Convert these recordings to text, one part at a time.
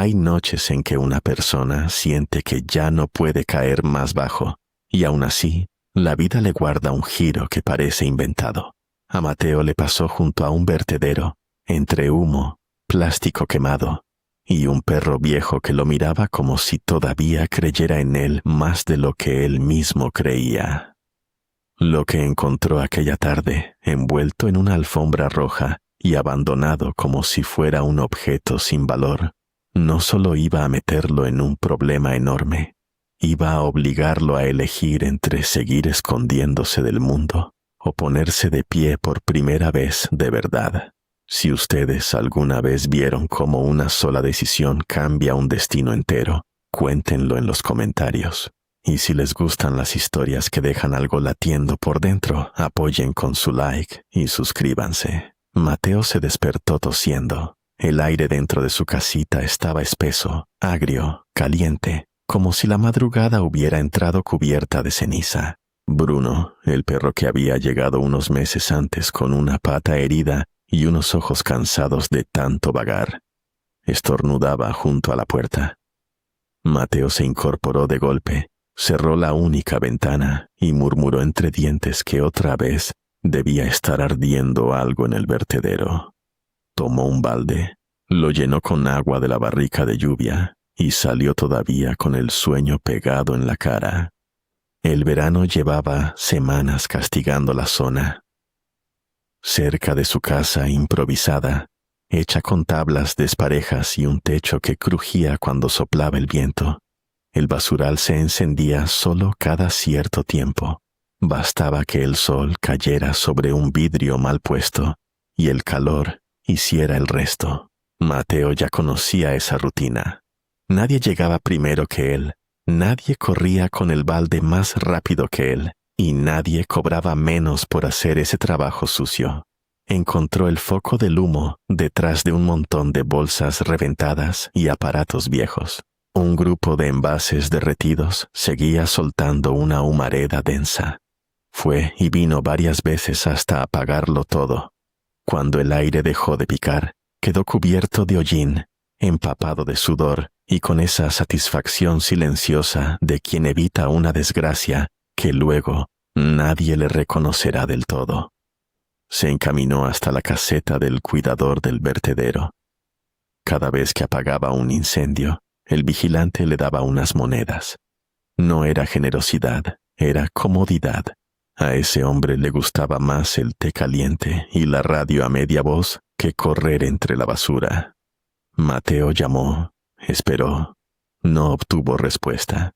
Hay noches en que una persona siente que ya no puede caer más bajo, y aún así, la vida le guarda un giro que parece inventado. A Mateo le pasó junto a un vertedero, entre humo, plástico quemado, y un perro viejo que lo miraba como si todavía creyera en él más de lo que él mismo creía. Lo que encontró aquella tarde, envuelto en una alfombra roja y abandonado como si fuera un objeto sin valor, no solo iba a meterlo en un problema enorme, iba a obligarlo a elegir entre seguir escondiéndose del mundo o ponerse de pie por primera vez de verdad. Si ustedes alguna vez vieron cómo una sola decisión cambia un destino entero, cuéntenlo en los comentarios. Y si les gustan las historias que dejan algo latiendo por dentro, apoyen con su like y suscríbanse. Mateo se despertó tosiendo. El aire dentro de su casita estaba espeso, agrio, caliente, como si la madrugada hubiera entrado cubierta de ceniza. Bruno, el perro que había llegado unos meses antes con una pata herida y unos ojos cansados de tanto vagar, estornudaba junto a la puerta. Mateo se incorporó de golpe, cerró la única ventana y murmuró entre dientes que otra vez debía estar ardiendo algo en el vertedero. Tomó un balde, lo llenó con agua de la barrica de lluvia y salió todavía con el sueño pegado en la cara. El verano llevaba semanas castigando la zona. Cerca de su casa improvisada, hecha con tablas desparejas y un techo que crujía cuando soplaba el viento, el basural se encendía solo cada cierto tiempo. Bastaba que el sol cayera sobre un vidrio mal puesto y el calor hiciera el resto. Mateo ya conocía esa rutina. Nadie llegaba primero que él, nadie corría con el balde más rápido que él, y nadie cobraba menos por hacer ese trabajo sucio. Encontró el foco del humo detrás de un montón de bolsas reventadas y aparatos viejos. Un grupo de envases derretidos seguía soltando una humareda densa. Fue y vino varias veces hasta apagarlo todo. Cuando el aire dejó de picar, quedó cubierto de hollín, empapado de sudor y con esa satisfacción silenciosa de quien evita una desgracia que luego nadie le reconocerá del todo. Se encaminó hasta la caseta del cuidador del vertedero. Cada vez que apagaba un incendio, el vigilante le daba unas monedas. No era generosidad, era comodidad. A ese hombre le gustaba más el té caliente y la radio a media voz que correr entre la basura. Mateo llamó, esperó. No obtuvo respuesta.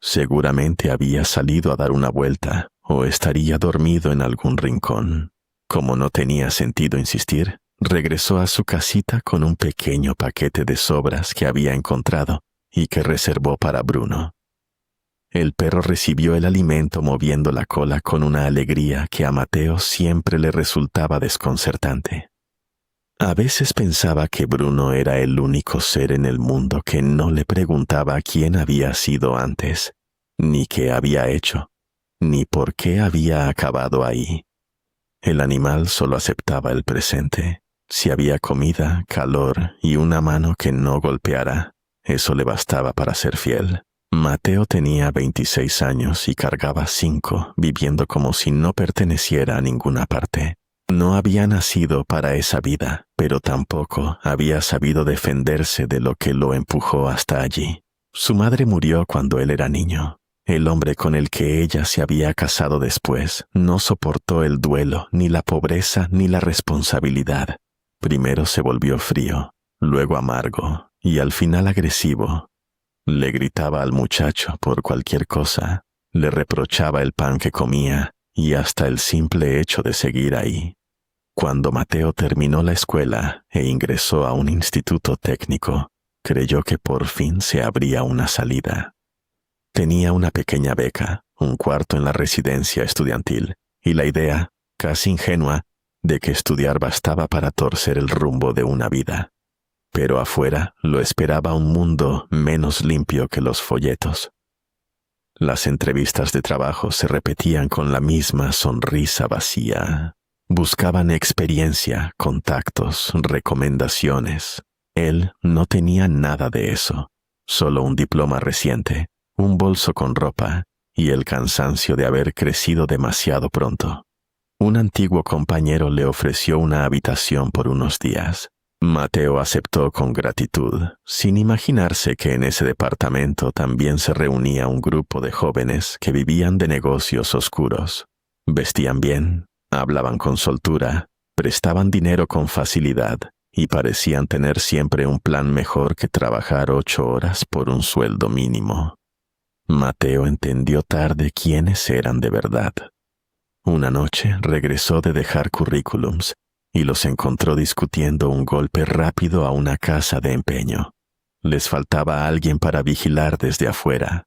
Seguramente había salido a dar una vuelta o estaría dormido en algún rincón. Como no tenía sentido insistir, regresó a su casita con un pequeño paquete de sobras que había encontrado y que reservó para Bruno. El perro recibió el alimento moviendo la cola con una alegría que a Mateo siempre le resultaba desconcertante. A veces pensaba que Bruno era el único ser en el mundo que no le preguntaba quién había sido antes, ni qué había hecho, ni por qué había acabado ahí. El animal solo aceptaba el presente. Si había comida, calor y una mano que no golpeara, eso le bastaba para ser fiel. Mateo tenía 26 años y cargaba 5, viviendo como si no perteneciera a ninguna parte. No había nacido para esa vida, pero tampoco había sabido defenderse de lo que lo empujó hasta allí. Su madre murió cuando él era niño. El hombre con el que ella se había casado después no soportó el duelo, ni la pobreza, ni la responsabilidad. Primero se volvió frío, luego amargo y al final agresivo. Le gritaba al muchacho por cualquier cosa, le reprochaba el pan que comía y hasta el simple hecho de seguir ahí. Cuando Mateo terminó la escuela e ingresó a un instituto técnico, creyó que por fin se abría una salida. Tenía una pequeña beca, un cuarto en la residencia estudiantil y la idea, casi ingenua, de que estudiar bastaba para torcer el rumbo de una vida. Pero afuera lo esperaba un mundo menos limpio que los folletos. Las entrevistas de trabajo se repetían con la misma sonrisa vacía. Buscaban experiencia, contactos, recomendaciones. Él no tenía nada de eso, solo un diploma reciente, un bolso con ropa y el cansancio de haber crecido demasiado pronto. Un antiguo compañero le ofreció una habitación por unos días. Mateo aceptó con gratitud, sin imaginarse que en ese departamento también se reunía un grupo de jóvenes que vivían de negocios oscuros. Vestían bien, hablaban con soltura, prestaban dinero con facilidad y parecían tener siempre un plan mejor que trabajar 8 horas por un sueldo mínimo. Mateo entendió tarde quiénes eran de verdad. Una noche regresó de dejar currículums y los encontró discutiendo un golpe rápido a una casa de empeño. Les faltaba alguien para vigilar desde afuera.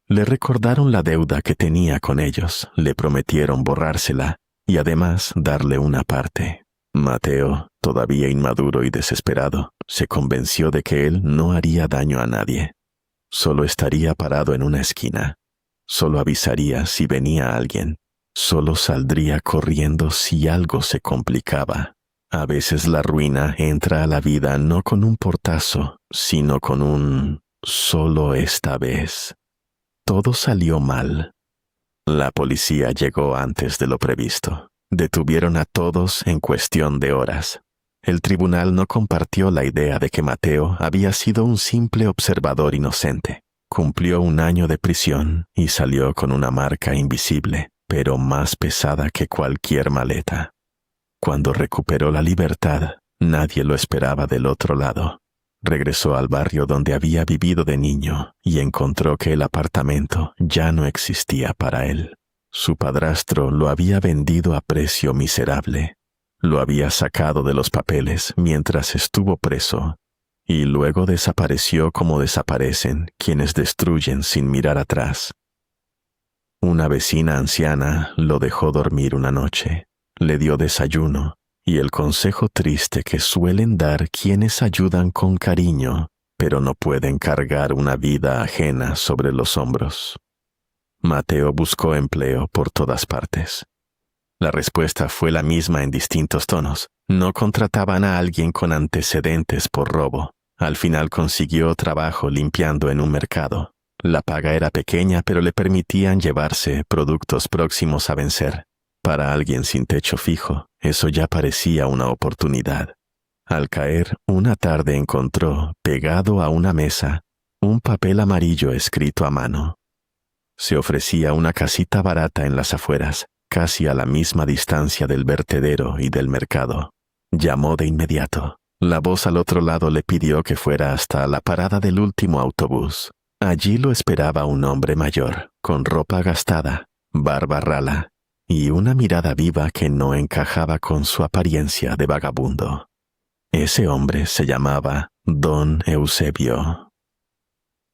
Le recordaron la deuda que tenía con ellos, le prometieron borrársela y además darle una parte. Mateo, todavía inmaduro y desesperado, se convenció de que él no haría daño a nadie. Solo estaría parado en una esquina. Solo avisaría si venía alguien. Solo saldría corriendo si algo se complicaba. A veces la ruina entra a la vida no con un portazo, sino con un «solo esta vez». Todo salió mal. La policía llegó antes de lo previsto. Detuvieron a todos en cuestión de horas. El tribunal no compartió la idea de que Mateo había sido un simple observador inocente. Cumplió 1 año de prisión y salió con una marca invisible, pero más pesada que cualquier maleta. Cuando recuperó la libertad, nadie lo esperaba del otro lado. Regresó al barrio donde había vivido de niño y encontró que el apartamento ya no existía para él. Su padrastro lo había vendido a precio miserable. Lo había sacado de los papeles mientras estuvo preso y luego desapareció como desaparecen quienes destruyen sin mirar atrás. Una vecina anciana lo dejó dormir una noche, le dio desayuno y el consejo triste que suelen dar quienes ayudan con cariño, pero no pueden cargar una vida ajena sobre los hombros. Mateo buscó empleo por todas partes. La respuesta fue la misma en distintos tonos. No contrataban a alguien con antecedentes por robo. Al final consiguió trabajo limpiando en un mercado. La paga era pequeña, pero le permitían llevarse productos próximos a vencer. Para alguien sin techo fijo, eso ya parecía una oportunidad. Al caer, una tarde encontró, pegado a una mesa, un papel amarillo escrito a mano. Se ofrecía una casita barata en las afueras, casi a la misma distancia del vertedero y del mercado. Llamó de inmediato. La voz al otro lado le pidió que fuera hasta la parada del último autobús. Allí lo esperaba un hombre mayor, con ropa gastada, barba rala y una mirada viva que no encajaba con su apariencia de vagabundo. Ese hombre se llamaba Don Eusebio.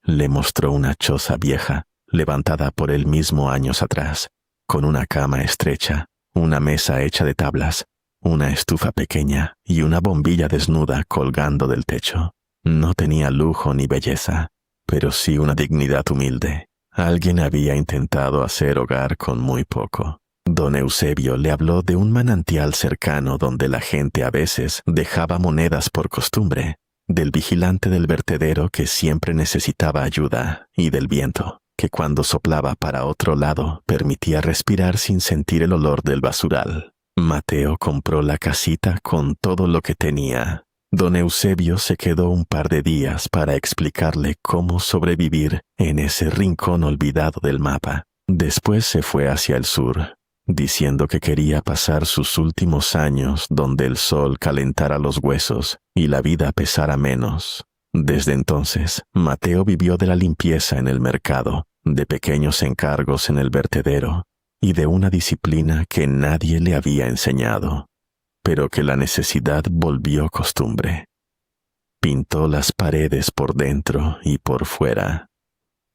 Le mostró una choza vieja, levantada por él mismo años atrás, con una cama estrecha, una mesa hecha de tablas, una estufa pequeña y una bombilla desnuda colgando del techo. No tenía lujo ni belleza, pero sí una dignidad humilde. Alguien había intentado hacer hogar con muy poco. Don Eusebio le habló de un manantial cercano donde la gente a veces dejaba monedas por costumbre, del vigilante del vertedero que siempre necesitaba ayuda y del viento, que cuando soplaba para otro lado permitía respirar sin sentir el olor del basural. Mateo compró la casita con todo lo que tenía. Don Eusebio se quedó un par de días para explicarle cómo sobrevivir en ese rincón olvidado del mapa. Después se fue hacia el sur, diciendo que quería pasar sus últimos años donde el sol calentara los huesos y la vida pesara menos. Desde entonces, Mateo vivió de la limpieza en el mercado, de pequeños encargos en el vertedero y de una disciplina que nadie le había enseñado, pero que la necesidad volvió costumbre. Pintó las paredes por dentro y por fuera.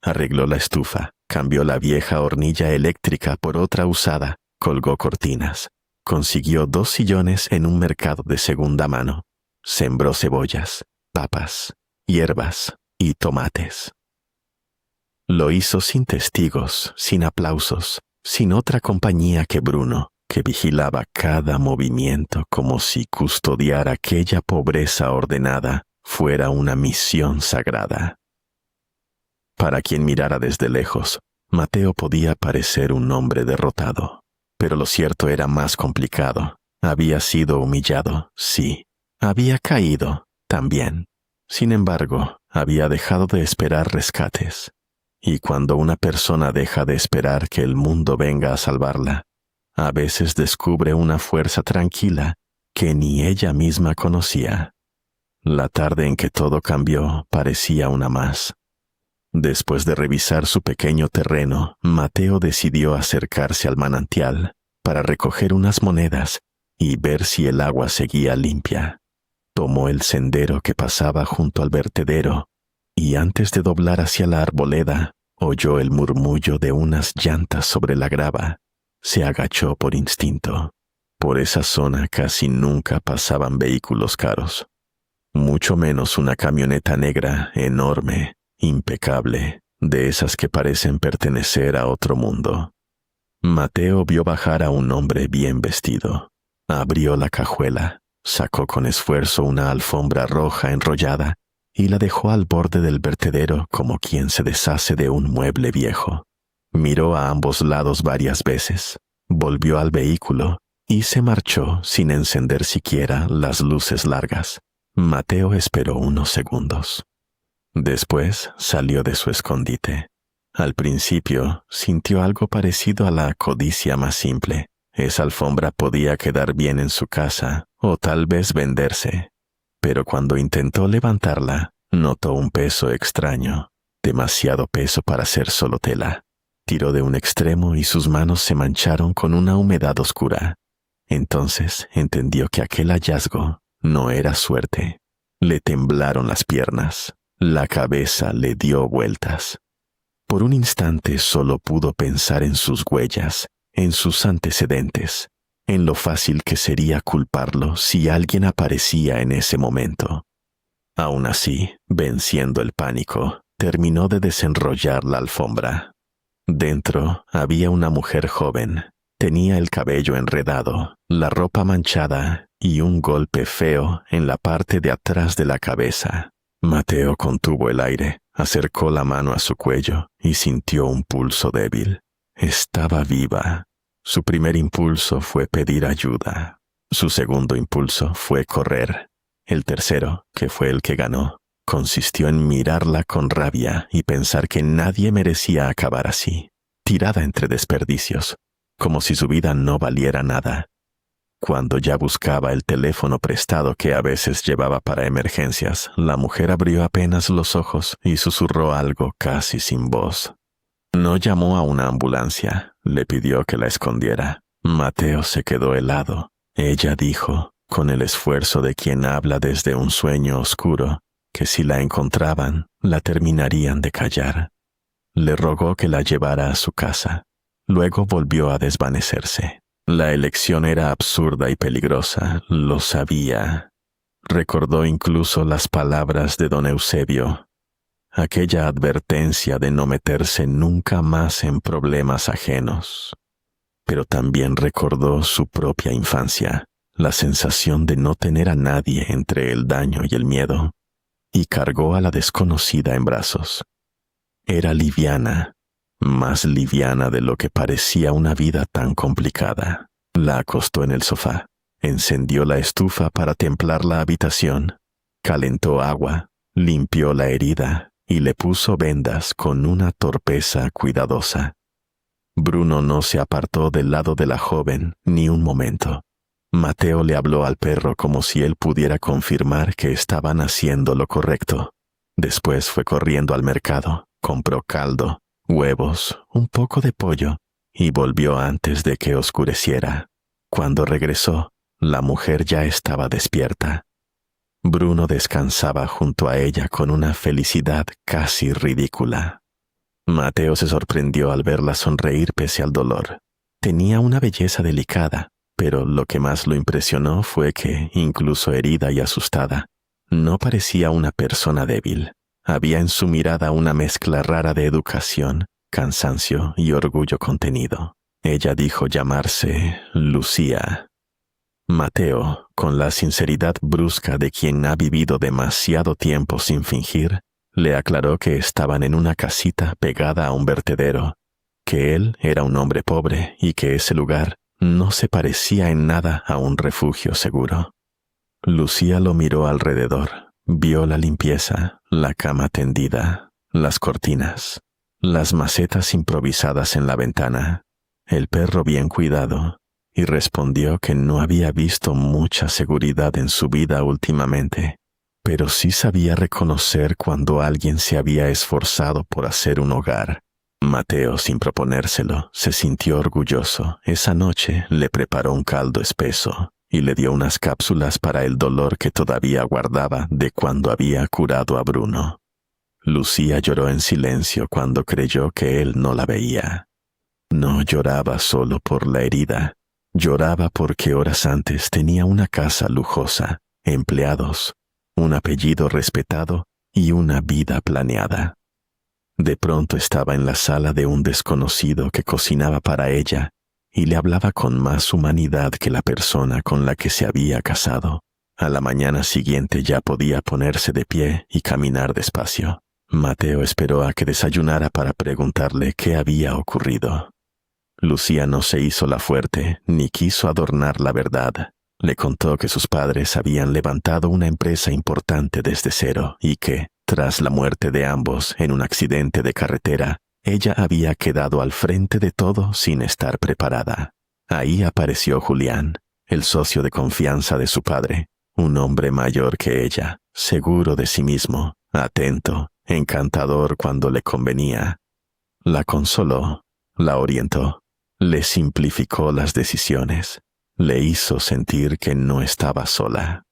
Arregló la estufa, cambió la vieja hornilla eléctrica por otra usada, colgó cortinas, consiguió 2 sillones en un mercado de segunda mano, sembró cebollas, papas, hierbas y tomates. Lo hizo sin testigos, sin aplausos, sin otra compañía que Bruno, que vigilaba cada movimiento como si custodiara aquella pobreza ordenada fuera una misión sagrada. Para quien mirara desde lejos, Mateo podía parecer un hombre derrotado, pero lo cierto era más complicado. Había sido humillado, sí. Había caído, también. Sin embargo, había dejado de esperar rescates. Y cuando una persona deja de esperar que el mundo venga a salvarla, a veces descubre una fuerza tranquila que ni ella misma conocía. La tarde en que todo cambió parecía una más. Después de revisar su pequeño terreno, Mateo decidió acercarse al manantial para recoger unas monedas y ver si el agua seguía limpia. Tomó el sendero que pasaba junto al vertedero y antes de doblar hacia la arboleda, oyó el murmullo de unas llantas sobre la grava. Se agachó por instinto. Por esa zona casi nunca pasaban vehículos caros, mucho menos una camioneta negra enorme, impecable, de esas que parecen pertenecer a otro mundo. Mateo vio bajar a un hombre bien vestido. Abrió la cajuela, sacó con esfuerzo una alfombra roja enrollada y la dejó al borde del vertedero como quien se deshace de un mueble viejo. Miró a ambos lados varias veces, volvió al vehículo y se marchó sin encender siquiera las luces largas. Mateo esperó unos segundos. Después salió de su escondite. Al principio sintió algo parecido a la codicia más simple. Esa alfombra podía quedar bien en su casa o tal vez venderse. Pero cuando intentó levantarla, notó un peso extraño, demasiado peso para ser solo tela. Tiró de un extremo y sus manos se mancharon con una humedad oscura. Entonces entendió que aquel hallazgo no era suerte. Le temblaron las piernas. La cabeza le dio vueltas. Por un instante solo pudo pensar en sus huellas, en sus antecedentes, en lo fácil que sería culparlo si alguien aparecía en ese momento. Aún así, venciendo el pánico, terminó de desenrollar la alfombra. Dentro había una mujer joven. Tenía el cabello enredado, la ropa manchada y un golpe feo en la parte de atrás de la cabeza. Mateo contuvo el aire, acercó la mano a su cuello y sintió un pulso débil. Estaba viva. Su primer impulso fue pedir ayuda. Su segundo impulso fue correr. El tercero, que fue el que ganó, consistió en mirarla con rabia y pensar que nadie merecía acabar así, tirada entre desperdicios, como si su vida no valiera nada. Cuando ya buscaba el teléfono prestado que a veces llevaba para emergencias, la mujer abrió apenas los ojos y susurró algo casi sin voz. No llamó a una ambulancia, le pidió que la escondiera. Mateo se quedó helado. Ella dijo, con el esfuerzo de quien habla desde un sueño oscuro, que si la encontraban, la terminarían de callar. Le rogó que la llevara a su casa. Luego volvió a desvanecerse. La elección era absurda y peligrosa, lo sabía. Recordó incluso las palabras de don Eusebio, aquella advertencia de no meterse nunca más en problemas ajenos. Pero también recordó su propia infancia, la sensación de no tener a nadie entre el daño y el miedo, y cargó a la desconocida en brazos. Era liviana, más liviana de lo que parecía una vida tan complicada. La acostó en el sofá, encendió la estufa para templar la habitación, calentó agua, limpió la herida y le puso vendas con una torpeza cuidadosa. Bruno no se apartó del lado de la joven ni un momento. Mateo le habló al perro como si él pudiera confirmar que estaban haciendo lo correcto. Después fue corriendo al mercado, compró caldo, huevos, un poco de pollo, y volvió antes de que oscureciera. Cuando regresó, la mujer ya estaba despierta. Bruno descansaba junto a ella con una felicidad casi ridícula. Mateo se sorprendió al verla sonreír pese al dolor. Tenía una belleza delicada, pero lo que más lo impresionó fue que, incluso herida y asustada, no parecía una persona débil. Había en su mirada una mezcla rara de educación, cansancio y orgullo contenido. Ella dijo llamarse Lucía. Mateo, con la sinceridad brusca de quien ha vivido demasiado tiempo sin fingir, le aclaró que estaban en una casita pegada a un vertedero, que él era un hombre pobre y que ese lugar no se parecía en nada a un refugio seguro. Lucía lo miró alrededor, vio la limpieza, la cama tendida, las cortinas, las macetas improvisadas en la ventana, el perro bien cuidado, y respondió que no había visto mucha seguridad en su vida últimamente, pero sí sabía reconocer cuando alguien se había esforzado por hacer un hogar. Mateo, sin proponérselo, se sintió orgulloso. Esa noche le preparó un caldo espeso y le dio unas cápsulas para el dolor que todavía guardaba de cuando había curado a Bruno. Lucía lloró en silencio cuando creyó que él no la veía. No lloraba solo por la herida, lloraba porque horas antes tenía una casa lujosa, empleados, un apellido respetado y una vida planeada. De pronto estaba en la sala de un desconocido que cocinaba para ella y le hablaba con más humanidad que la persona con la que se había casado. A la mañana siguiente ya podía ponerse de pie y caminar despacio. Mateo esperó a que desayunara para preguntarle qué había ocurrido. Lucía no se hizo la fuerte ni quiso adornar la verdad. Le contó que sus padres habían levantado una empresa importante desde cero y que, tras la muerte de ambos en un accidente de carretera, ella había quedado al frente de todo sin estar preparada. Ahí apareció Julián, el socio de confianza de su padre, un hombre mayor que ella, seguro de sí mismo, atento, encantador cuando le convenía. La consoló, la orientó, le simplificó las decisiones, le hizo sentir que no estaba sola.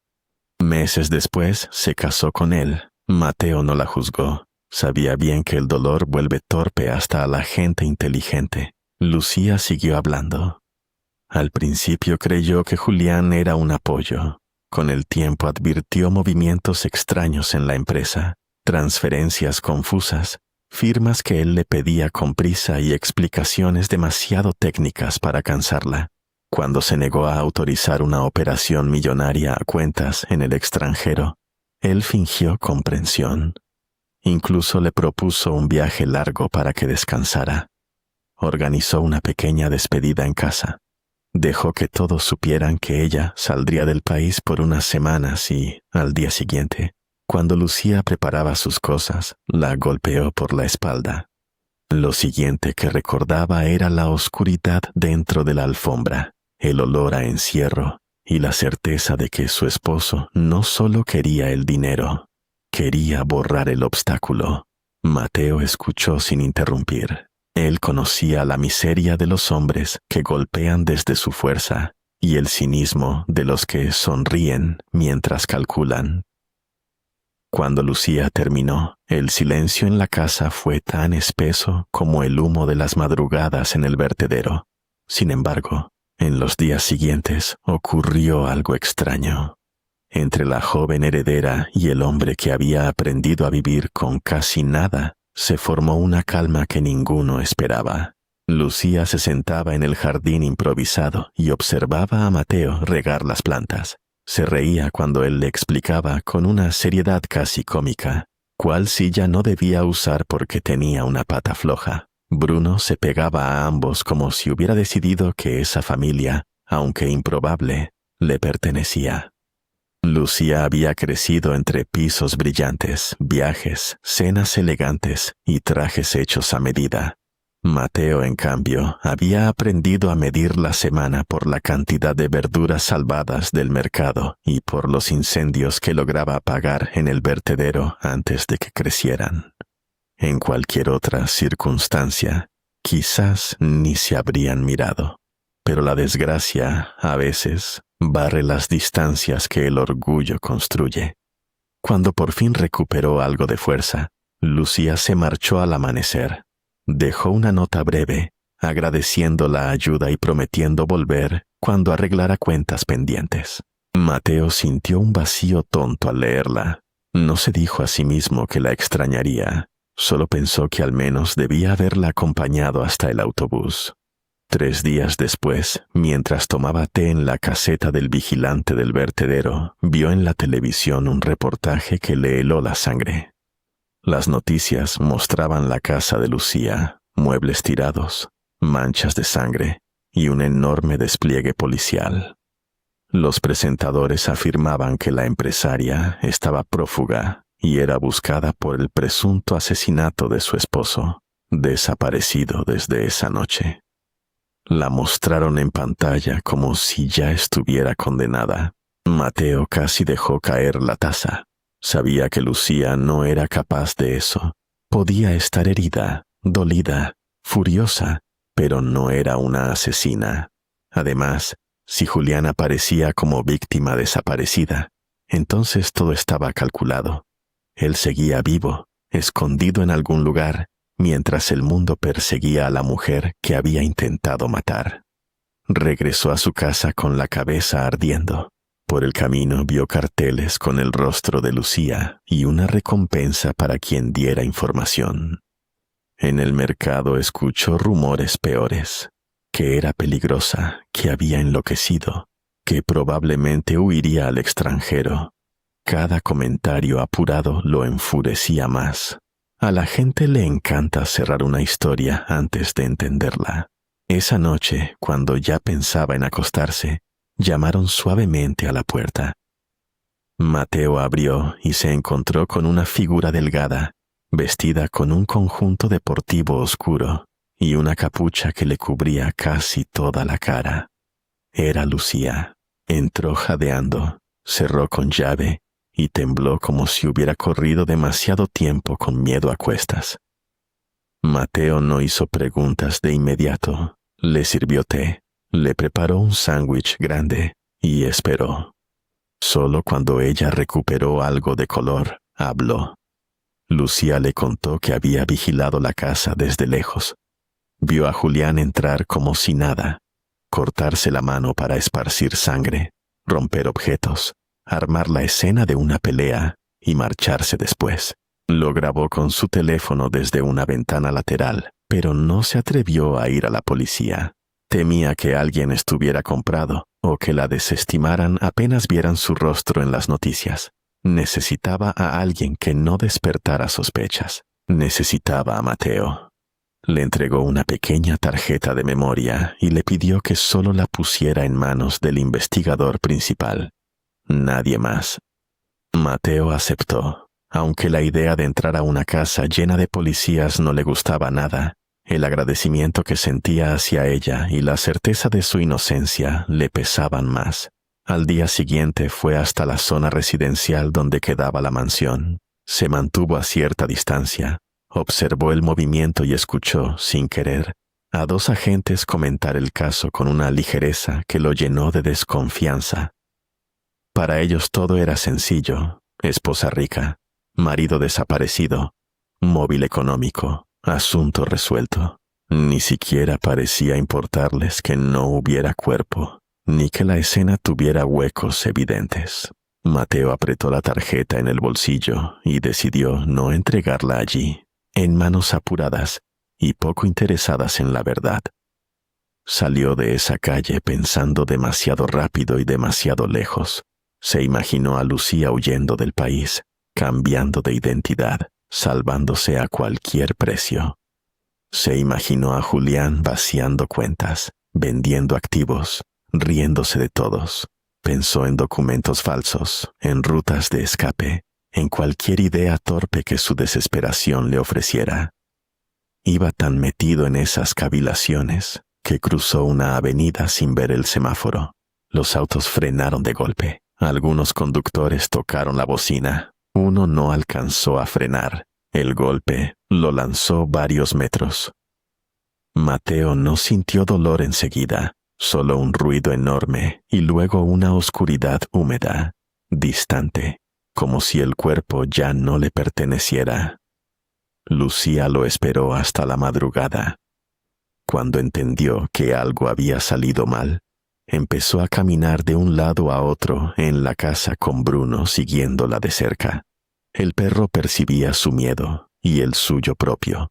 Meses después se casó con él. Mateo no la juzgó. Sabía bien que el dolor vuelve torpe hasta a la gente inteligente. Lucía siguió hablando. Al principio creyó que Julián era un apoyo. Con el tiempo advirtió movimientos extraños en la empresa, transferencias confusas, firmas que él le pedía con prisa y explicaciones demasiado técnicas para cansarla. Cuando se negó a autorizar una operación millonaria a cuentas en el extranjero, él fingió comprensión. Incluso le propuso un viaje largo para que descansara. Organizó una pequeña despedida en casa. Dejó que todos supieran que ella saldría del país por unas semanas y, al día siguiente, cuando Lucía preparaba sus cosas, la golpeó por la espalda. Lo siguiente que recordaba era la oscuridad dentro de la alfombra, el olor a encierro y la certeza de que su esposo no solo quería el dinero, quería borrar el obstáculo. Mateo escuchó sin interrumpir. Él conocía la miseria de los hombres que golpean desde su fuerza y el cinismo de los que sonríen mientras calculan. Cuando Lucía terminó, el silencio en la casa fue tan espeso como el humo de las madrugadas en el vertedero. Sin embargo, en los días siguientes ocurrió algo extraño. Entre la joven heredera y el hombre que había aprendido a vivir con casi nada, se formó una calma que ninguno esperaba. Lucía se sentaba en el jardín improvisado y observaba a Mateo regar las plantas. Se reía cuando él le explicaba con una seriedad casi cómica cuál silla no debía usar porque tenía una pata floja. Bruno se pegaba a ambos como si hubiera decidido que esa familia, aunque improbable, le pertenecía. Lucía había crecido entre pisos brillantes, viajes, cenas elegantes y trajes hechos a medida. Mateo, en cambio, había aprendido a medir la semana por la cantidad de verduras salvadas del mercado y por los incendios que lograba apagar en el vertedero antes de que crecieran. En cualquier otra circunstancia, quizás ni se habrían mirado, pero la desgracia, a veces, barre las distancias que el orgullo construye. Cuando por fin recuperó algo de fuerza, Lucía se marchó al amanecer. Dejó una nota breve, agradeciendo la ayuda y prometiendo volver cuando arreglara cuentas pendientes. Mateo sintió un vacío tonto al leerla. No se dijo a sí mismo que la extrañaría, solo pensó que al menos debía haberla acompañado hasta el autobús. 3 días después, mientras tomaba té en la caseta del vigilante del vertedero, vio en la televisión un reportaje que le heló la sangre. Las noticias mostraban la casa de Lucía, muebles tirados, manchas de sangre y un enorme despliegue policial. Los presentadores afirmaban que la empresaria estaba prófuga y era buscada por el presunto asesinato de su esposo, desaparecido desde esa noche. La mostraron en pantalla como si ya estuviera condenada. Mateo casi dejó caer la taza. Sabía que Lucía no era capaz de eso. Podía estar herida, dolida, furiosa, pero no era una asesina. Además, si Julián aparecía como víctima desaparecida, entonces todo estaba calculado. Él seguía vivo, escondido en algún lugar, mientras el mundo perseguía a la mujer que había intentado matar. Regresó a su casa con la cabeza ardiendo. Por el camino vio carteles con el rostro de Lucía y una recompensa para quien diera información. En el mercado escuchó rumores peores, que era peligrosa, que había enloquecido, que probablemente huiría al extranjero. Cada comentario apurado lo enfurecía más. A la gente le encanta cerrar una historia antes de entenderla. Esa noche, cuando ya pensaba en acostarse, llamaron suavemente a la puerta. Mateo abrió y se encontró con una figura delgada, vestida con un conjunto deportivo oscuro y una capucha que le cubría casi toda la cara. Era Lucía. Entró jadeando, cerró con llave y tembló como si hubiera corrido demasiado tiempo con miedo a cuestas. Mateo no hizo preguntas de inmediato. Le sirvió té, le preparó un sándwich grande y esperó. Solo cuando ella recuperó algo de color, habló. Lucía le contó que había vigilado la casa desde lejos. Vio a Julián entrar como si nada, cortarse la mano para esparcir sangre, romper objetos, armar la escena de una pelea y marcharse después. Lo grabó con su teléfono desde una ventana lateral, pero no se atrevió a ir a la policía. Temía que alguien estuviera comprado o que la desestimaran apenas vieran su rostro en las noticias. Necesitaba a alguien que no despertara sospechas. Necesitaba a Mateo. Le entregó una pequeña tarjeta de memoria y le pidió que solo la pusiera en manos del investigador principal. Nadie más. Mateo aceptó. Aunque la idea de entrar a una casa llena de policías no le gustaba nada, el agradecimiento que sentía hacia ella y la certeza de su inocencia le pesaban más. Al día siguiente fue hasta la zona residencial donde quedaba la mansión. Se mantuvo a cierta distancia, observó el movimiento y escuchó, sin querer, a 2 agentes comentar el caso con una ligereza que lo llenó de desconfianza. Para ellos todo era sencillo: esposa rica, marido desaparecido, móvil económico, asunto resuelto. Ni siquiera parecía importarles que no hubiera cuerpo, ni que la escena tuviera huecos evidentes. Mateo apretó la tarjeta en el bolsillo y decidió no entregarla allí, en manos apuradas y poco interesadas en la verdad. Salió de esa calle pensando demasiado rápido y demasiado lejos. Se imaginó a Lucía huyendo del país, cambiando de identidad, salvándose a cualquier precio. Se imaginó a Julián vaciando cuentas, vendiendo activos, riéndose de todos. Pensó en documentos falsos, en rutas de escape, en cualquier idea torpe que su desesperación le ofreciera. Iba tan metido en esas cavilaciones que cruzó una avenida sin ver el semáforo. Los autos frenaron de golpe. Algunos conductores tocaron la bocina. Uno no alcanzó a frenar. El golpe lo lanzó varios metros. Mateo no sintió dolor enseguida, solo un ruido enorme y luego una oscuridad húmeda, distante, como si el cuerpo ya no le perteneciera. Lucía lo esperó hasta la madrugada. Cuando entendió que algo había salido mal, empezó a caminar de un lado a otro en la casa con Bruno siguiéndola de cerca. El perro percibía su miedo y el suyo propio.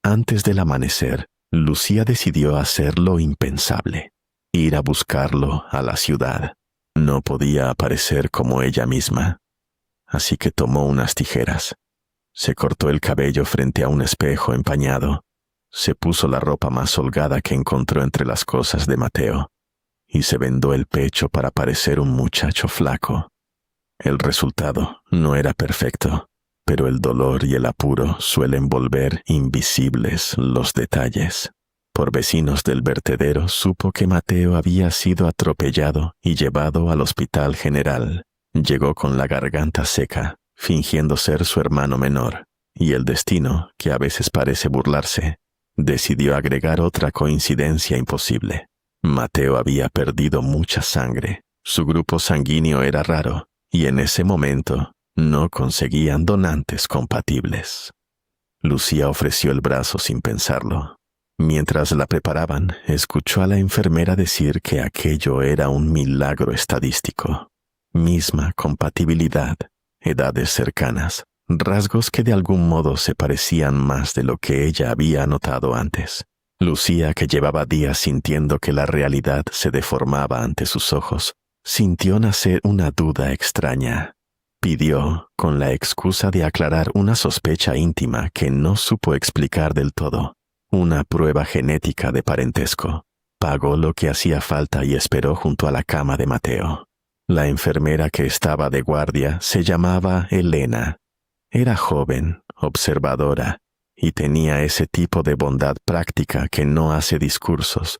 Antes del amanecer, Lucía decidió hacer lo impensable, ir a buscarlo a la ciudad. No podía aparecer como ella misma, así que tomó unas tijeras. Se cortó el cabello frente a un espejo empañado, se puso la ropa más holgada que encontró entre las cosas de Mateo, y se vendó el pecho para parecer un muchacho flaco. El resultado no era perfecto, pero el dolor y el apuro suelen volver invisibles los detalles. Por vecinos del vertedero supo que Mateo había sido atropellado y llevado al hospital general. Llegó con la garganta seca, fingiendo ser su hermano menor, y el destino, que a veces parece burlarse, decidió agregar otra coincidencia imposible. Mateo había perdido mucha sangre, su grupo sanguíneo era raro, y en ese momento no conseguían donantes compatibles. Lucía ofreció el brazo sin pensarlo. Mientras la preparaban, escuchó a la enfermera decir que aquello era un milagro estadístico. Misma compatibilidad, edades cercanas, rasgos que de algún modo se parecían más de lo que ella había notado antes. Lucía, que llevaba días sintiendo que la realidad se deformaba ante sus ojos, sintió nacer una duda extraña. Pidió, con la excusa de aclarar una sospecha íntima que no supo explicar del todo, una prueba genética de parentesco. Pagó lo que hacía falta y esperó junto a la cama de Mateo. La enfermera que estaba de guardia se llamaba Elena. Era joven, observadora, y tenía ese tipo de bondad práctica que no hace discursos,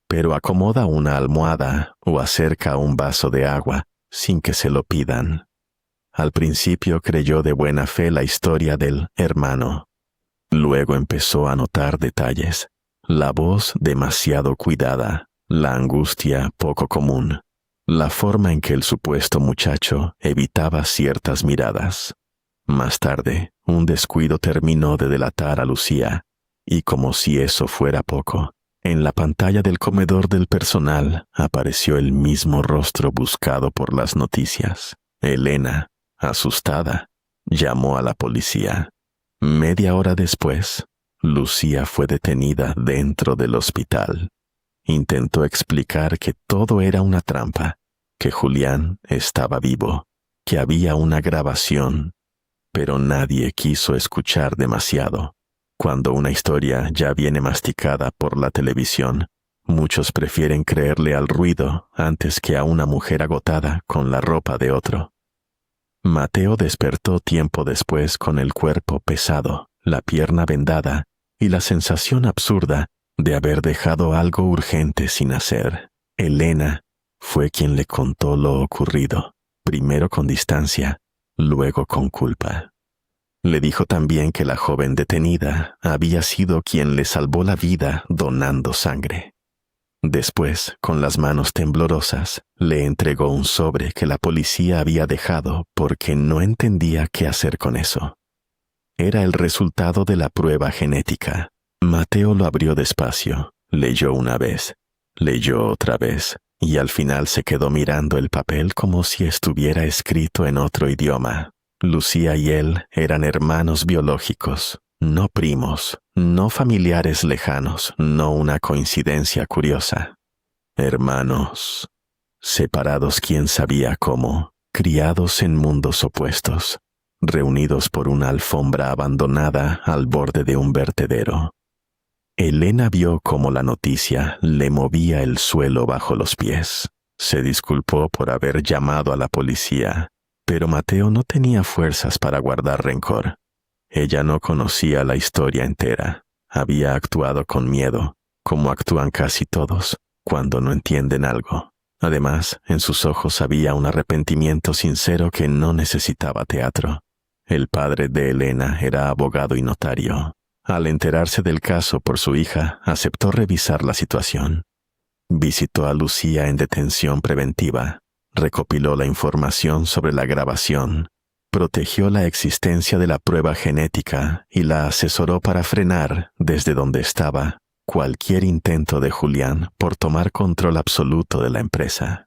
pero acomoda una almohada o acerca un vaso de agua sin que se lo pidan. Al principio creyó de buena fe la historia del hermano. Luego empezó a notar detalles: la voz demasiado cuidada, la angustia poco común, la forma en que el supuesto muchacho evitaba ciertas miradas. Más tarde, un descuido terminó de delatar a Lucía, y como si eso fuera poco, en la pantalla del comedor del personal apareció el mismo rostro buscado por las noticias. Elena, asustada, llamó a la policía. Media hora después, Lucía fue detenida dentro del hospital. Intentó explicar que todo era una trampa, que Julián estaba vivo, que había una grabación, pero nadie quiso escuchar demasiado. Cuando una historia ya viene masticada por la televisión, muchos prefieren creerle al ruido antes que a una mujer agotada con la ropa de otro. Mateo despertó tiempo después con el cuerpo pesado, la pierna vendada y la sensación absurda de haber dejado algo urgente sin hacer. Elena fue quien le contó lo ocurrido, primero con distancia, luego con culpa. Le dijo también que la joven detenida había sido quien le salvó la vida donando sangre. Después, con las manos temblorosas, le entregó un sobre que la policía había dejado porque no entendía qué hacer con eso. Era el resultado de la prueba genética. Mateo lo abrió despacio, leyó una vez, leyó otra vez, y al final se quedó mirando el papel como si estuviera escrito en otro idioma. Lucía y él eran hermanos biológicos, no primos, no familiares lejanos, no una coincidencia curiosa. Hermanos, separados quién sabía cómo, criados en mundos opuestos, reunidos por una alfombra abandonada al borde de un vertedero. Elena vio cómo la noticia le movía el suelo bajo los pies. Se disculpó por haber llamado a la policía, pero Mateo no tenía fuerzas para guardar rencor. Ella no conocía la historia entera. Había actuado con miedo, como actúan casi todos cuando no entienden algo. Además, en sus ojos había un arrepentimiento sincero que no necesitaba teatro. El padre de Elena era abogado y notario. Al enterarse del caso por su hija, aceptó revisar la situación. Visitó a Lucía en detención preventiva, recopiló la información sobre la grabación, protegió la existencia de la prueba genética y la asesoró para frenar, desde donde estaba, cualquier intento de Julián por tomar control absoluto de la empresa.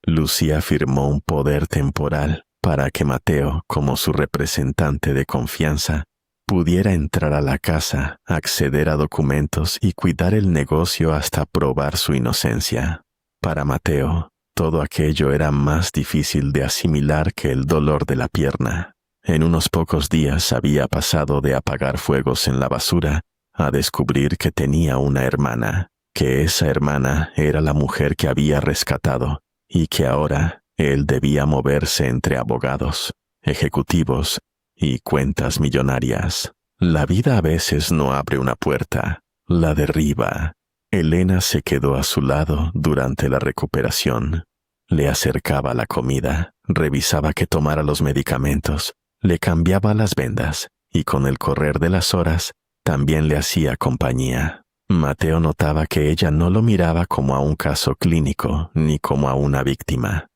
Lucía firmó un poder temporal para que Mateo, como su representante de confianza, pudiera entrar a la casa, acceder a documentos y cuidar el negocio hasta probar su inocencia. Para Mateo, todo aquello era más difícil de asimilar que el dolor de la pierna. En unos pocos días había pasado de apagar fuegos en la basura a descubrir que tenía una hermana, que esa hermana era la mujer que había rescatado y que ahora él debía moverse entre abogados, ejecutivos y cuentas millonarias. La vida a veces no abre una puerta, la derriba. Elena se quedó a su lado durante la recuperación. Le acercaba la comida, revisaba que tomara los medicamentos, le cambiaba las vendas y con el correr de las horas también le hacía compañía. Mateo notaba que ella no lo miraba como a un caso clínico ni como a una víctima.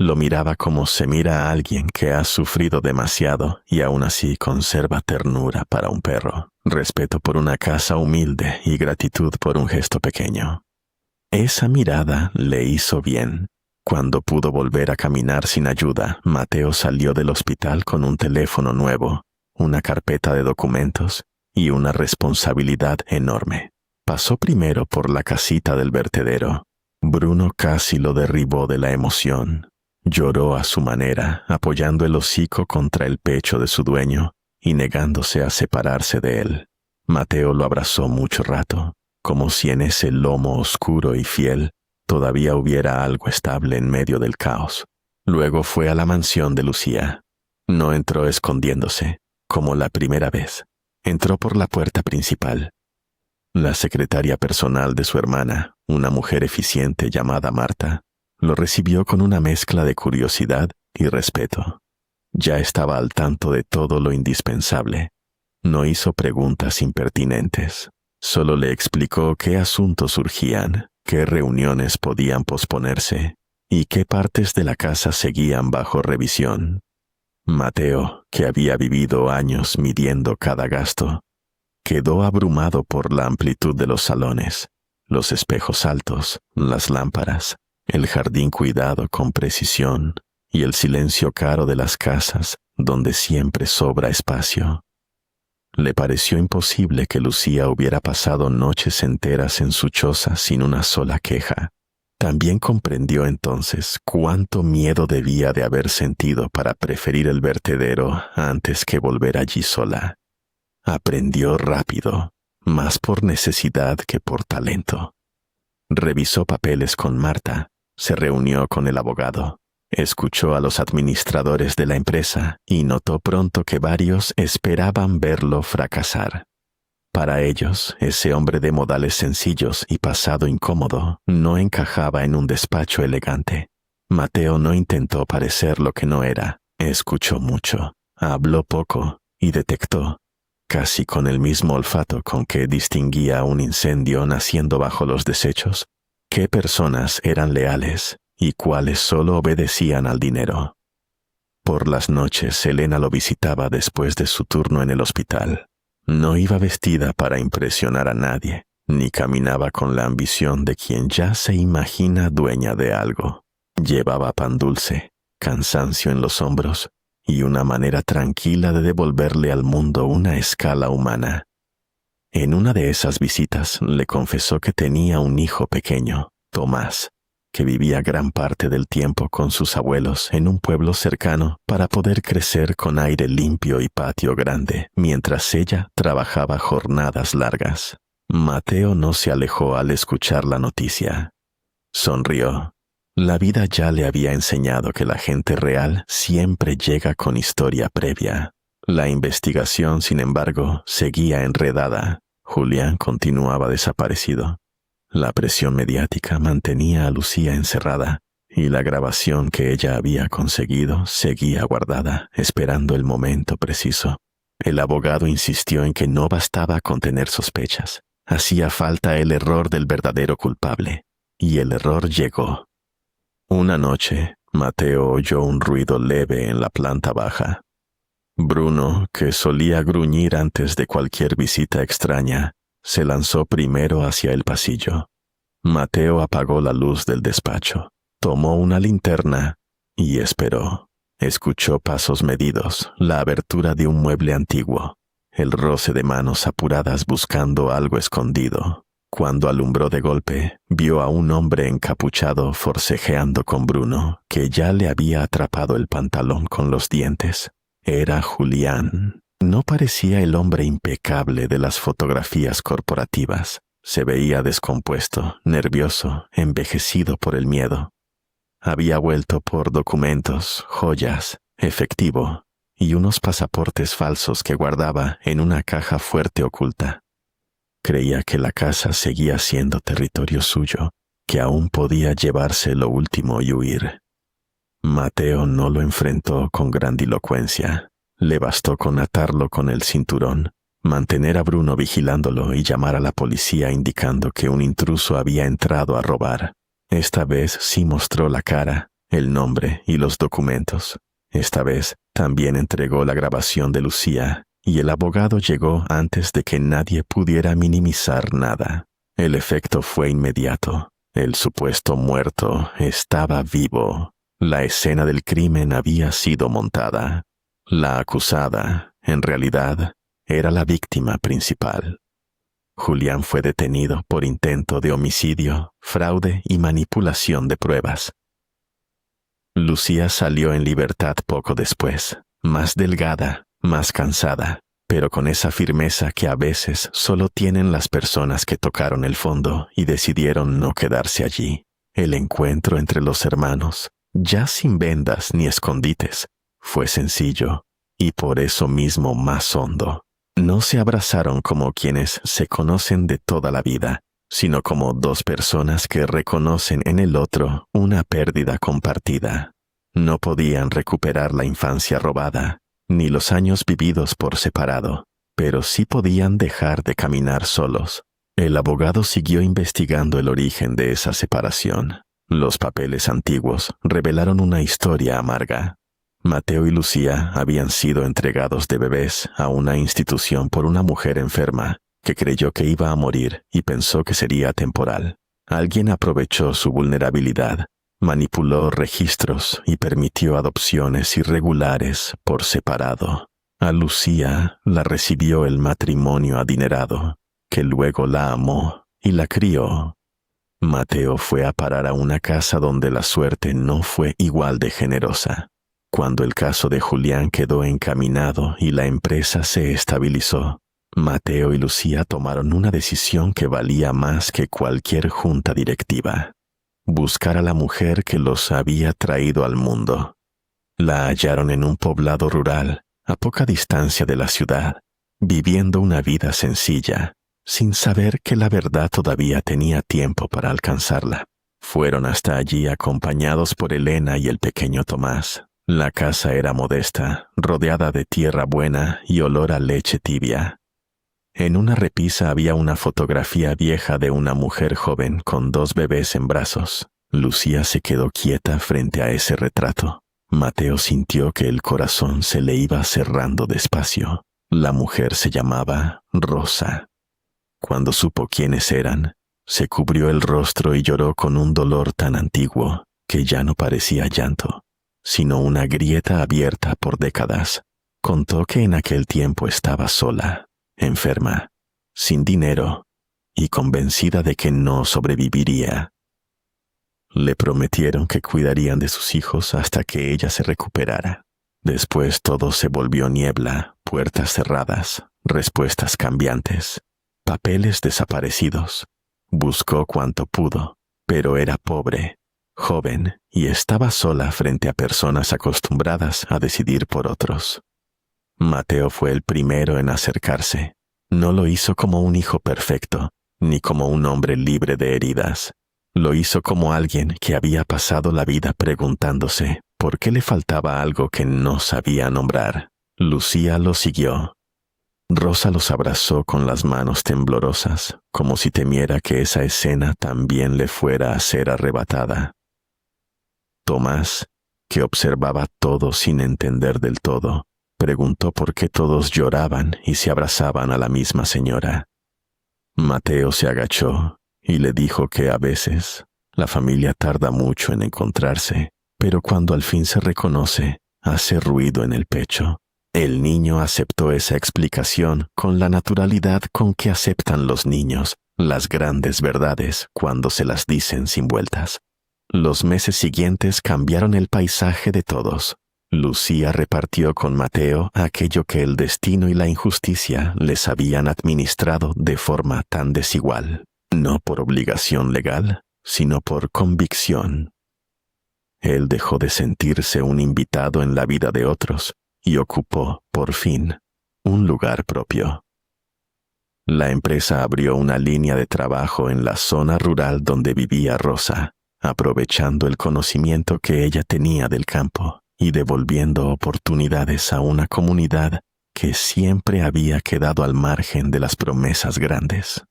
Lo miraba como se mira a alguien que ha sufrido demasiado y aún así conserva ternura para un perro, respeto por una casa humilde y gratitud por un gesto pequeño. Esa mirada le hizo bien. Cuando pudo volver a caminar sin ayuda, Mateo salió del hospital con un teléfono nuevo, una carpeta de documentos y una responsabilidad enorme. Pasó primero por la casita del vertedero. Bruno casi lo derribó de la emoción. Lloró a su manera, apoyando el hocico contra el pecho de su dueño y negándose a separarse de él. Mateo lo abrazó mucho rato, como si en ese lomo oscuro y fiel todavía hubiera algo estable en medio del caos. Luego fue a la mansión de Lucía. No entró escondiéndose, como la primera vez. Entró por la puerta principal. La secretaria personal de su hermana, una mujer eficiente llamada Marta, lo recibió con una mezcla de curiosidad y respeto. Ya estaba al tanto de todo lo indispensable. No hizo preguntas impertinentes. Solo le explicó qué asuntos surgían, qué reuniones podían posponerse y qué partes de la casa seguían bajo revisión. Mateo, que había vivido años midiendo cada gasto, quedó abrumado por la amplitud de los salones, los espejos altos, las lámparas, el jardín cuidado con precisión y el silencio caro de las casas donde siempre sobra espacio. Le pareció imposible que Lucía hubiera pasado noches enteras en su choza sin una sola queja. También comprendió entonces cuánto miedo debía de haber sentido para preferir el vertedero antes que volver allí sola. Aprendió rápido, más por necesidad que por talento. Revisó papeles con Marta. Se reunió con el abogado, escuchó a los administradores de la empresa y notó pronto que varios esperaban verlo fracasar. Para ellos, ese hombre de modales sencillos y pasado incómodo no encajaba en un despacho elegante. Mateo no intentó parecer lo que no era, escuchó mucho, habló poco y detectó, casi con el mismo olfato con que distinguía un incendio naciendo bajo los desechos, qué personas eran leales y cuáles solo obedecían al dinero. Por las noches, Elena lo visitaba después de su turno en el hospital. No iba vestida para impresionar a nadie, ni caminaba con la ambición de quien ya se imagina dueña de algo. Llevaba pan dulce, cansancio en los hombros y una manera tranquila de devolverle al mundo una escala humana. En una de esas visitas le confesó que tenía un hijo pequeño, Tomás, que vivía gran parte del tiempo con sus abuelos en un pueblo cercano para poder crecer con aire limpio y patio grande, mientras ella trabajaba jornadas largas. Mateo no se alejó al escuchar la noticia. Sonrió. La vida ya le había enseñado que la gente real siempre llega con historia previa. La investigación, sin embargo, seguía enredada. Julián continuaba desaparecido. La presión mediática mantenía a Lucía encerrada y la grabación que ella había conseguido seguía guardada, esperando el momento preciso. El abogado insistió en que no bastaba con tener sospechas. Hacía falta el error del verdadero culpable. Y el error llegó. Una noche, Mateo oyó un ruido leve en la planta baja. Bruno, que solía gruñir antes de cualquier visita extraña, se lanzó primero hacia el pasillo. Mateo apagó la luz del despacho, tomó una linterna y esperó. Escuchó pasos medidos, la abertura de un mueble antiguo. el roce de manos apuradas buscando algo escondido. Cuando alumbró de golpe, vio a un hombre encapuchado forcejeando con Bruno, que ya le había atrapado el pantalón con los dientes. Era Julián. No parecía el hombre impecable de las fotografías corporativas. Se veía descompuesto, nervioso, envejecido por el miedo. Había vuelto por documentos, joyas, efectivo y unos pasaportes falsos que guardaba en una caja fuerte oculta. Creía que la casa seguía siendo territorio suyo, que aún podía llevarse lo último y huir. Mateo no lo enfrentó con grandilocuencia. Le bastó con atarlo con el cinturón, mantener a Bruno vigilándolo y llamar a la policía indicando que un intruso había entrado a robar. Esta vez sí mostró la cara, el nombre y los documentos. Esta vez también entregó la grabación de Lucía, y el abogado llegó antes de que nadie pudiera minimizar nada. El efecto fue inmediato. El supuesto muerto estaba vivo. La escena del crimen había sido montada. La acusada, en realidad, era la víctima principal. Julián fue detenido por intento de homicidio, fraude y manipulación de pruebas. Lucía salió en libertad poco después, más delgada, más cansada, pero con esa firmeza que a veces solo tienen las personas que tocaron el fondo y decidieron no quedarse allí. El encuentro entre los hermanos, ya sin vendas ni escondites, fue sencillo y por eso mismo más hondo. No se abrazaron como quienes se conocen de toda la vida, sino como dos personas que reconocen en el otro una pérdida compartida. No podían recuperar la infancia robada, ni los años vividos por separado, pero sí podían dejar de caminar solos. El abogado siguió investigando el origen de esa separación. Los papeles antiguos revelaron una historia amarga. Mateo y Lucía habían sido entregados de bebés a una institución por una mujer enferma que creyó que iba a morir y pensó que sería temporal. Alguien aprovechó su vulnerabilidad, manipuló registros y permitió adopciones irregulares por separado. A Lucía la recibió el matrimonio adinerado, que luego la amó y la crió. Mateo fue a parar a una casa donde la suerte no fue igual de generosa. Cuando el caso de Julián quedó encaminado y la empresa se estabilizó, Mateo y Lucía tomaron una decisión que valía más que cualquier junta directiva: buscar a la mujer que los había traído al mundo. La hallaron en un poblado rural, a poca distancia de la ciudad, viviendo una vida sencilla, sin saber que la verdad todavía tenía tiempo para alcanzarla. Fueron hasta allí acompañados por Elena y el pequeño Tomás. La casa era modesta, rodeada de tierra buena y olor a leche tibia. En una repisa había una fotografía vieja de una mujer joven con 2 bebés en brazos. Lucía se quedó quieta frente a ese retrato. Mateo sintió que el corazón se le iba cerrando despacio. La mujer se llamaba Rosa. Cuando supo quiénes eran, se cubrió el rostro y lloró con un dolor tan antiguo que ya no parecía llanto, sino una grieta abierta por décadas. Contó que en aquel tiempo estaba sola, enferma, sin dinero y convencida de que no sobreviviría. Le prometieron que cuidarían de sus hijos hasta que ella se recuperara. Después todo se volvió niebla, puertas cerradas, respuestas cambiantes, papeles desaparecidos. Buscó cuanto pudo, pero era pobre, joven y estaba sola frente a personas acostumbradas a decidir por otros. Mateo fue el primero en acercarse. No lo hizo como un hijo perfecto, ni como un hombre libre de heridas. Lo hizo como alguien que había pasado la vida preguntándose por qué le faltaba algo que no sabía nombrar. Lucía lo siguió. Rosa los abrazó con las manos temblorosas, como si temiera que esa escena también le fuera a ser arrebatada. Tomás, que observaba todo sin entender del todo, preguntó por qué todos lloraban y se abrazaban a la misma señora. Mateo se agachó y le dijo que a veces la familia tarda mucho en encontrarse, pero cuando al fin se reconoce, hace ruido en el pecho. El niño aceptó esa explicación con la naturalidad con que aceptan los niños las grandes verdades cuando se las dicen sin vueltas. Los meses siguientes cambiaron el paisaje de todos. Lucía repartió con Mateo aquello que el destino y la injusticia les habían administrado de forma tan desigual, no por obligación legal, sino por convicción. Él dejó de sentirse un invitado en la vida de otros y ocupó, por fin, un lugar propio. La empresa abrió una línea de trabajo en la zona rural donde vivía Rosa, aprovechando el conocimiento que ella tenía del campo y devolviendo oportunidades a una comunidad que siempre había quedado al margen de las promesas grandes.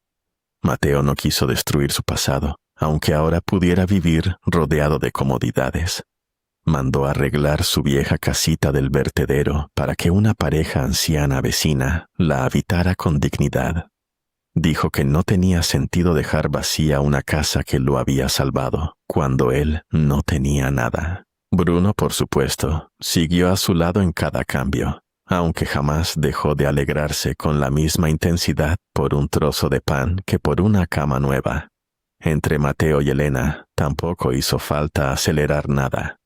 Mateo no quiso destruir su pasado, aunque ahora pudiera vivir rodeado de comodidades. Mandó arreglar su vieja casita del vertedero para que una pareja anciana vecina la habitara con dignidad. Dijo que no tenía sentido dejar vacía una casa que lo había salvado, cuando él no tenía nada. Bruno, por supuesto, siguió a su lado en cada cambio, aunque jamás dejó de alegrarse con la misma intensidad por un trozo de pan que por una cama nueva. Entre Mateo y Elena tampoco hizo falta acelerar nada.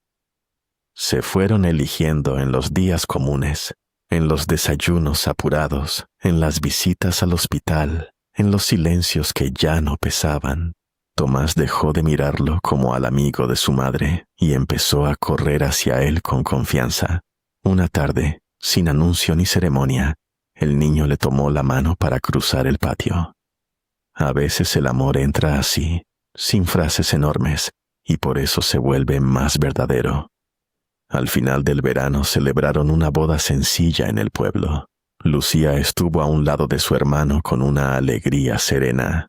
Se fueron eligiendo en los días comunes, en los desayunos apurados, en las visitas al hospital, en los silencios que ya no pesaban. Tomás dejó de mirarlo como al amigo de su madre y empezó a correr hacia él con confianza. Una tarde, sin anuncio ni ceremonia, el niño le tomó la mano para cruzar el patio. A veces el amor entra así, sin frases enormes, y por eso se vuelve más verdadero. Al final del verano celebraron una boda sencilla en el pueblo. Lucía estuvo a un lado de su hermano con una alegría serena.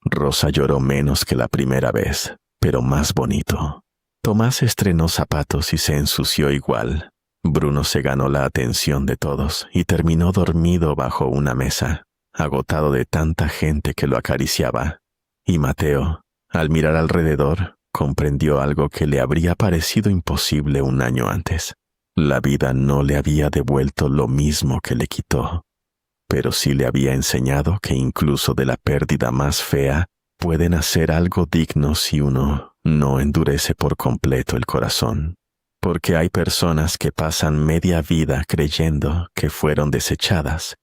Rosa lloró menos que la primera vez, pero más bonito. Tomás estrenó zapatos y se ensució igual. Bruno se ganó la atención de todos y terminó dormido bajo una mesa, agotado de tanta gente que lo acariciaba. Y Mateo, al mirar alrededor, comprendió algo que le habría parecido imposible un año antes. La vida no le había devuelto lo mismo que le quitó, pero sí le había enseñado que incluso de la pérdida más fea puede nacer algo digno si uno no endurece por completo el corazón. Porque hay personas que pasan media vida creyendo que fueron desechadas,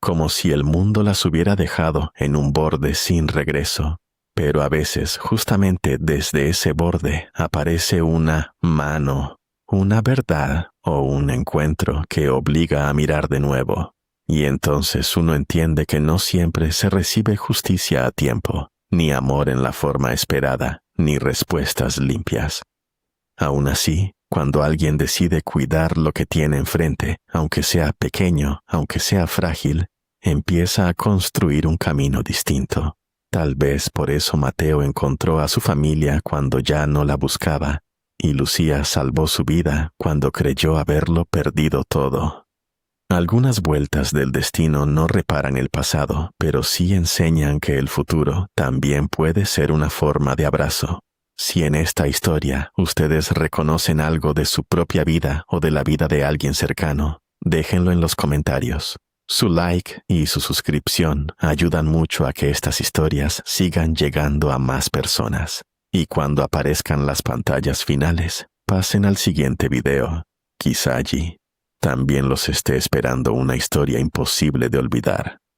como si el mundo las hubiera dejado en un borde sin regreso. Pero a veces, justamente desde ese borde, aparece una mano, una verdad o un encuentro que obliga a mirar de nuevo. Y entonces uno entiende que no siempre se recibe justicia a tiempo, ni amor en la forma esperada, ni respuestas limpias. Aún así, cuando alguien decide cuidar lo que tiene enfrente, aunque sea pequeño, aunque sea frágil, empieza a construir un camino distinto. Tal vez por eso Mateo encontró a su familia cuando ya no la buscaba, y Lucía salvó su vida cuando creyó haberlo perdido todo. Algunas vueltas del destino no reparan el pasado, pero sí enseñan que el futuro también puede ser una forma de abrazo. Si en esta historia ustedes reconocen algo de su propia vida o de la vida de alguien cercano, déjenlo en los comentarios. Su like y su suscripción ayudan mucho a que estas historias sigan llegando a más personas. Y cuando aparezcan las pantallas finales, pasen al siguiente video. Quizá allí también los esté esperando una historia imposible de olvidar.